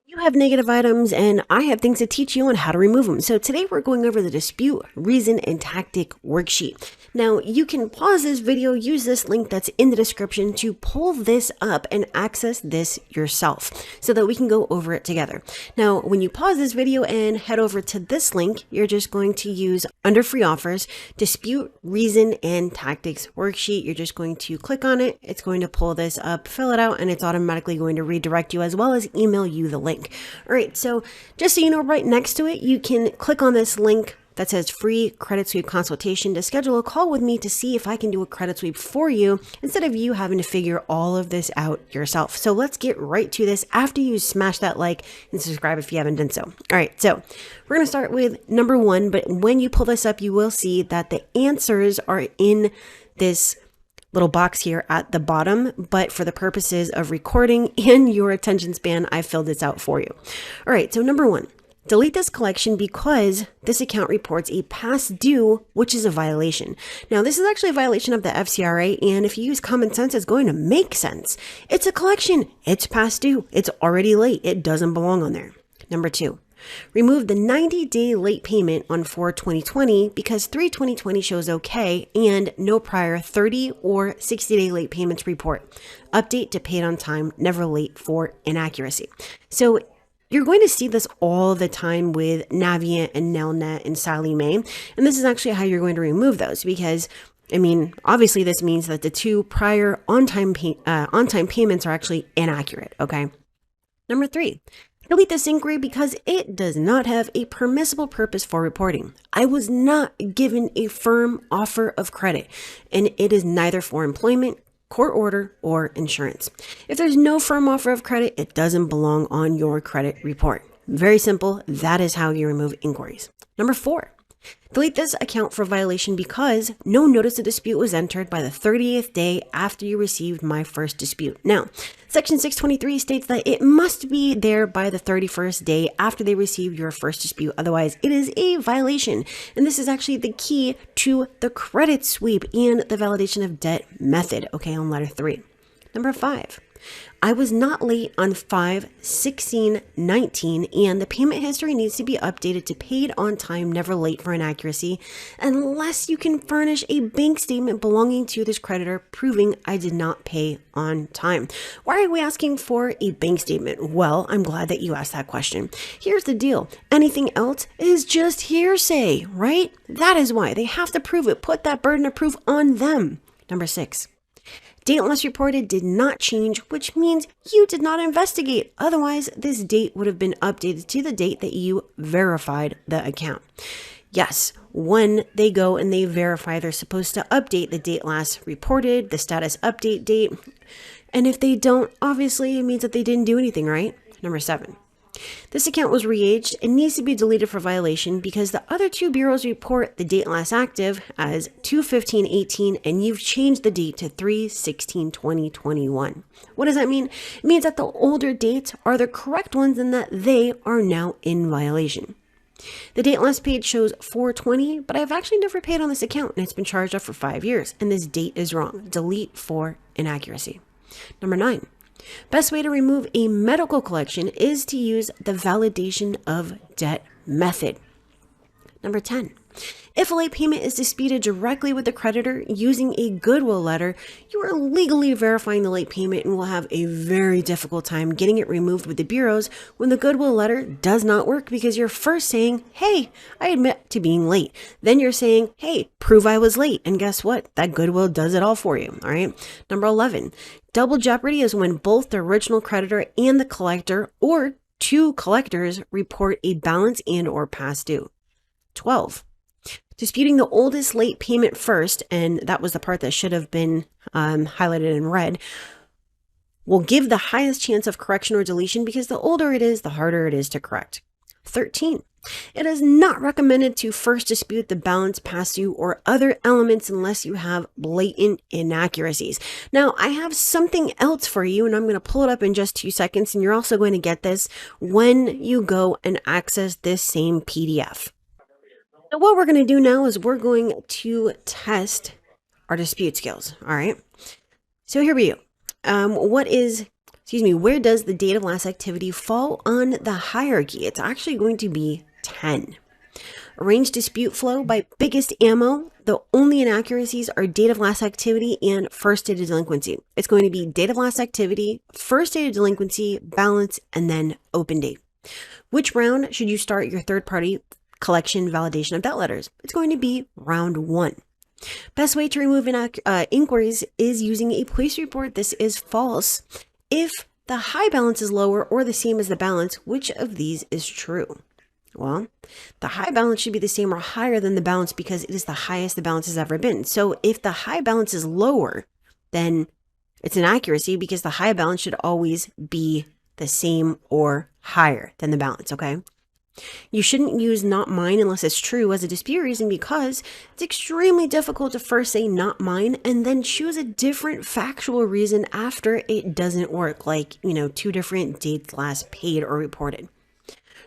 You have negative items and I have things to teach you on how to remove them. So today we're going over the dispute, reason, and tactic worksheet. Now you can pause this video, use this link that's in the description to pull this up and access this yourself so that we can go over it together. Now, when you pause this video and head over to this link, you're just going to use under free offers, dispute, reason, and tactics worksheet. You're just going to click on it. It's going to pull this up, fill it out, and it's automatically going to redirect you as well as email you the link. All right, so just so you know, right next to it, you can click on this link that says free credit sweep consultation to schedule a call with me to see if I can do a credit sweep for you instead of you having to figure all of this out yourself. So let's get right to this after you smash that like and subscribe if you haven't done so. All right, so we're going to start with number one, but when you pull this up, you will see that the answers are in this little box here at the bottom, but for the purposes of recording and your attention span, I filled this out for you. All right, so number one, delete this collection because this account reports a past due, which is a violation. Now, this is actually a violation of the FCRA, and if you use common sense, it's going to make sense. It's a collection. It's past due. It's already late. It doesn't belong on there. Number two, remove the 90-day late payment on 4/2020 because 3/2020 shows okay and no prior 30 or 60-day late payments report. Update to paid on time, never late for inaccuracy. So you're going to see this all the time with Navient and Nelnet and Sally Mae. And this is actually how you're going to remove those because, I mean, obviously this means that the two prior on-time payments are actually inaccurate, okay? Number three, delete this inquiry because it does not have a permissible purpose for reporting. I was not given a firm offer of credit, and it is neither for employment, court order, or insurance. If there's no firm offer of credit, it doesn't belong on your credit report. Very simple. That is how you remove inquiries. Number four, delete this account for violation because no notice of dispute was entered by the 30th day after you received my first dispute. Now, Section 623 states that it must be there by the 31st day after they received your first dispute. Otherwise, it is a violation. And this is actually the key to the credit sweep and the validation of debt method, okay, on letter 3. Number 5. I was not late on 5/16/19 and the payment history needs to be updated to paid on time, never late for inaccuracy, unless you can furnish a bank statement belonging to this creditor proving I did not pay on time. Why are we asking for a bank statement? Well, I'm glad that you asked that question. Here's the deal. Anything else is just hearsay, right? That is why they have to prove it. Put that burden of proof on them. Number 6. Date last reported did not change, which means you did not investigate. Otherwise, this date would have been updated to the date that you verified the account. Yes, when they go and they verify, they're supposed to update the date last reported, the status update date. And if they don't, obviously it means that they didn't do anything, right? Number 7. This account was re-aged and needs to be deleted for violation because the other two bureaus report the date last active as 2/15/18 and you've changed the date to 3/16/2021. What does that mean? It means that the older dates are the correct ones and that they are now in violation. The date last paid shows 4/20, but I've actually never paid on this account and it's been charged off for 5 years and this date is wrong. Delete for inaccuracy. Number 9. Best way to remove a medical collection is to use the validation of debt method. Number 10. If a late payment is disputed directly with the creditor using a goodwill letter, you are legally verifying the late payment and will have a very difficult time getting it removed with the bureaus when the goodwill letter does not work because you're first saying, hey, I admit to being late. Then you're saying, hey, prove I was late. And guess what? That goodwill does it all for you. All right. Number 11. Double jeopardy is when both the original creditor and the collector or two collectors report a balance and or past due. 12. Disputing the oldest late payment first, and that was the part that should have been highlighted in red, will give the highest chance of correction or deletion because the older it is, the harder it is to correct. 13. It is not recommended to first dispute the balance past due or other elements unless you have blatant inaccuracies. Now, I have something else for you, and I'm going to pull it up in just 2 seconds, and you're also going to get this when you go and access this same PDF. So what we're going to do now is we're going to test our dispute skills. All right. So here we go. So where does the date of last activity fall on the hierarchy? It's actually going to be 10. Arrange dispute flow by biggest ammo. The only inaccuracies are date of last activity and first date of delinquency. It's going to be date of last activity, first date of delinquency, balance, and then open date. Which round should you start your third-party collection validation of debt letters? It's going to be round 1. Best way to remove inquiries is using a police report. This is false. If the high balance is lower or the same as the balance, which of these is true? Well, the high balance should be the same or higher than the balance because it is the highest the balance has ever been. So if the high balance is lower, then it's an accuracy because the high balance should always be the same or higher than the balance, okay? You shouldn't use not mine unless it's true as a dispute reason because it's extremely difficult to first say not mine and then choose a different factual reason after it doesn't work, like, 2 different dates last paid or reported.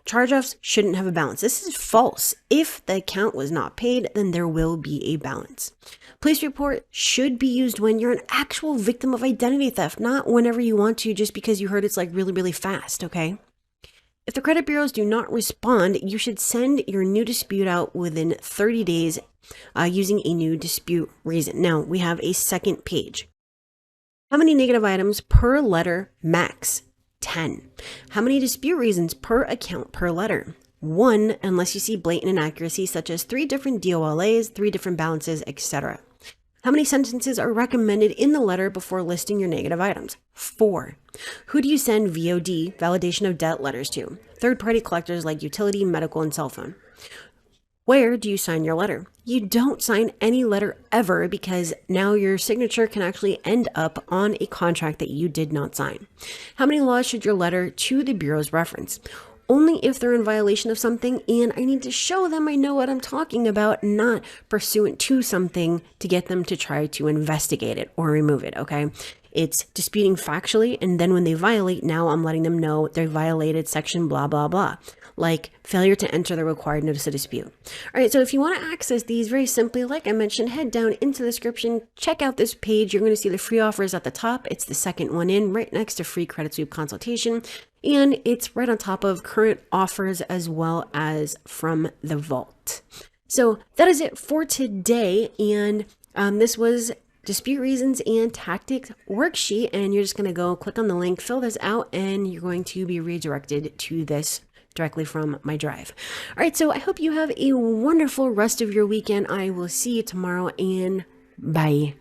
Charge-offs shouldn't have a balance. This is false. If the account was not paid, then there will be a balance. Police report should be used when you're an actual victim of identity theft, not whenever you want to just because you heard it's like really, really fast, okay? If the credit bureaus do not respond, you should send your new dispute out within 30 days using a new dispute reason. Now, we have a second page. How many negative items per letter max? 10. How many dispute reasons per account per letter? 1, unless you see blatant inaccuracies such as 3 different DOLAs, 3 different balances, etc. How many sentences are recommended in the letter before listing your negative items? 4. Who do you send VOD, validation of debt letters to? Third-party collectors like utility, medical, and cell phone. Where do you sign your letter? You don't sign any letter ever because now your signature can actually end up on a contract that you did not sign. How many laws should your letter to the bureaus reference? Only if they're in violation of something and I need to show them I know what I'm talking about, not pursuant to something to get them to try to investigate it or remove it, okay? It's disputing factually, and then when they violate, now I'm letting them know they violated section blah, blah, blah, like failure to enter the required notice of dispute. All right, so if you want to access these very simply, like I mentioned, head down into the description, check out this page. You're going to see the free offers at the top. It's the second one in, right next to free credit sweep consultation, and it's right on top of current offers as well as from the vault. So that is it for today, and this was dispute reasons and tactics worksheet, and you're just going to go click on the link, fill this out, and you're going to be redirected to this directly from my drive. All right, so I hope you have a wonderful rest of your weekend. I will see you tomorrow, and bye.